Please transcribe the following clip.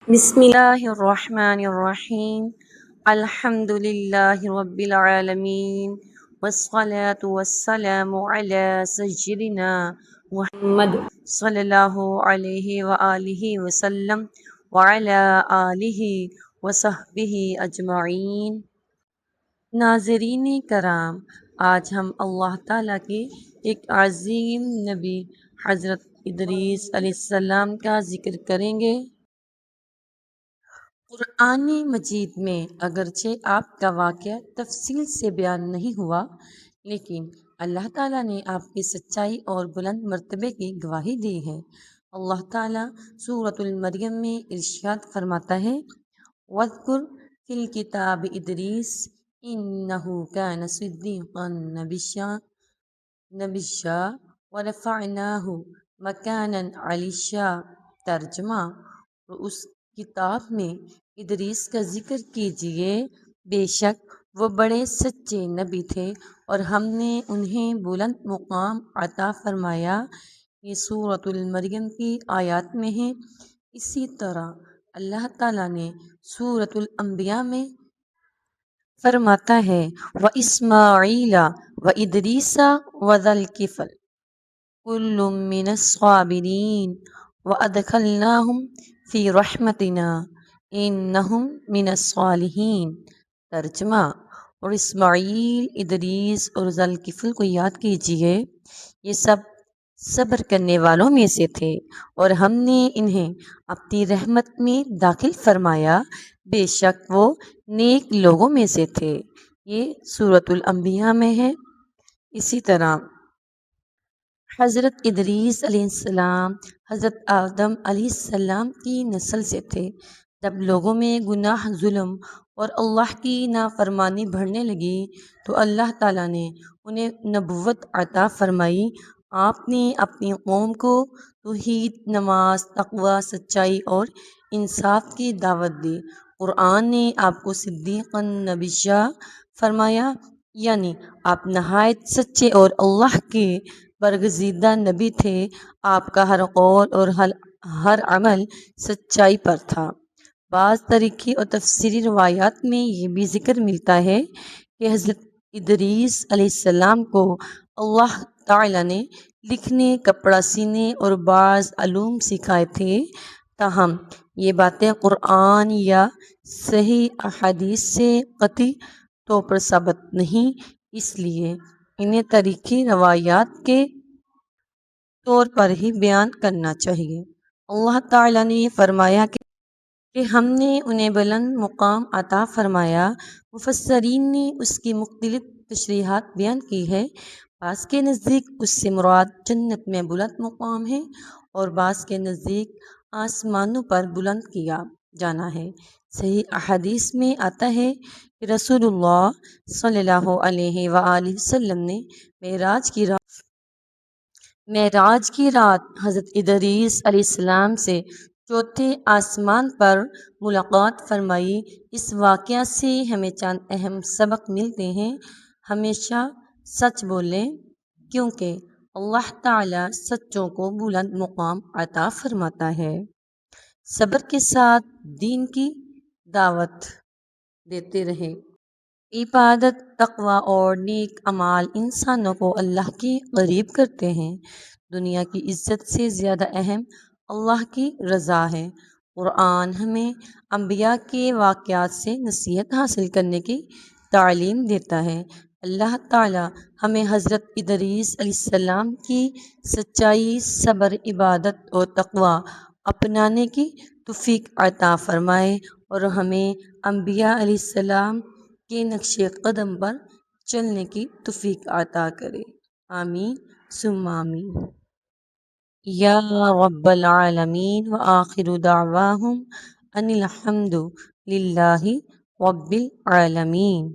بسم اللہ الرحمن الرحیم الحمد للہ رب العالمین والصلاة والسلام علی سیدنا محمد صلی اللہ علیہ وآلہ وسلم وعلی آلہ وصحبہ اجمعین۔ ناظرین کرام، آج ہم اللہ تعالیٰ کے ایک عظیم نبی حضرت ادریس علیہ السلام کا ذکر کریں گے۔ قرآن مجید میں اگرچہ آپ کا واقعہ تفصیل سے بیان نہیں ہوا، لیکن اللہ تعالیٰ نے آپ کی سچائی اور بلند مرتبے کی گواہی دی ہے۔ اللہ تعالیٰ سورۃ المریم میں ارشاد فرماتا ہے، وَاذْكُرْ فِي الْكِتَابِ ادریس إِنَّهُ كَانَ صِدِّيقًا نبیًّا وَرَفَعْنَاهُ مَكَانًا عَلِيًّا۔ ترجمہ: اس کتاب میں ادریس کا ذکر کیجیے، بے شک وہ بڑے سچے نبی تھے اور ہم نے انہیں بلند مقام عطا فرمایا۔ یہ سورۃ المریم کی آیات میں ہے۔ اسی طرح اللہ تعالیٰ نے سورۃ الانبیاء میں فرماتا ہے، وَإِسْمَاعِیلَ وَإِدْرِیسَ وَذَا الْکِفْلِ كُلٌّ مِّنَ الصَّابِرِینَ وَأَدْخَلْنَاهُمْ فِی رَحْمَتِنَا إِنَّهُمْ مِنَ الصَّالِحِینَ۔ ترجمہ: اور اسماعیل، ادریس اور ذا الکفل کو یاد کیجیے، یہ سب صبر کرنے والوں میں سے تھے اور ہم نے انہیں اپنی رحمت میں داخل فرمایا، بے شک وہ نیک لوگوں میں سے تھے۔ یہ سورۃ الانبیاء میں ہے۔ اسی طرح حضرت ادریس علیہ السلام حضرت آدم علیہ السلام کی نسل سے تھے۔ جب لوگوں میں گناہ، ظلم اور اللہ کی نافرمانی بڑھنے لگی تو اللہ تعالیٰ نے انہیں نبوت عطا فرمائی۔ آپ نے اپنی قوم کو توحید، نماز، تقوی، سچائی اور انصاف کی دعوت دی۔ قرآن نے آپ کو صدیقاً نبیًّا فرمایا، یعنی آپ نہایت سچے اور اللہ کے برگزیدہ نبی تھے۔ آپ کا ہر قول اور ہر عمل سچائی پر تھا۔ بعض تاریخی اور تفسیری روایات میں یہ بھی ذکر ملتا ہے کہ حضرت ادریس علیہ السلام کو اللہ تعالیٰ نے لکھنے، کپڑا سینے اور بعض علوم سکھائے تھے، تاہم یہ باتیں قرآن یا صحیح احادیث سے قطعی طور پر ثابت نہیں، اس لیے انہیں تاریخی روایات کے طور پر ہی بیان کرنا چاہیے۔ اللہ تعالیٰ نے فرمایا کہ ہم نے انہیں بلند مقام عطا فرمایا۔ مفسرین نے اس کی مختلف تشریحات بیان کی ہے۔ بعض کے نزدیک اس سے مراد جنت میں بلند مقام ہے اور بعض کے نزدیک آسمانوں پر بلند کیا جانا ہے۔ صحیح احادیث میں آتا ہے کہ رسول اللہ صلی اللہ علیہ وآلہ وسلم نے معراج کی رات حضرت ادریس علیہ السلام سے چوتھے آسمان پر ملاقات فرمائی۔ اس واقعہ سے ہمیں چند اہم سبق ملتے ہیں۔ ہمیشہ سچ بولیں، کیونکہ اللہ تعالیٰ سچوں کو بلند مقام عطا فرماتا ہے۔ صبر کے ساتھ دین کی دعوت دیتے رہیں۔ عبادت، تقوی اور نیک اعمال انسانوں کو اللہ کے قریب کرتے ہیں۔ دنیا کی عزت سے زیادہ اہم اللہ کی رضا ہے۔ قرآن ہمیں انبیاء کے واقعات سے نصیحت حاصل کرنے کی تعلیم دیتا ہے۔ اللہ تعالیٰ ہمیں حضرت ادریس علیہ السلام کی سچائی، صبر، عبادت اور تقوی اپنانے کی توفیق عطا فرمائے اور ہمیں انبیاء علیہ السلام کے نقش قدم پر چلنے کی توفیق عطا کرے۔ آمین ثم آمین۔ یا رب العالمین، وآخر دعواہم ان الحمد للہ رب العالمین۔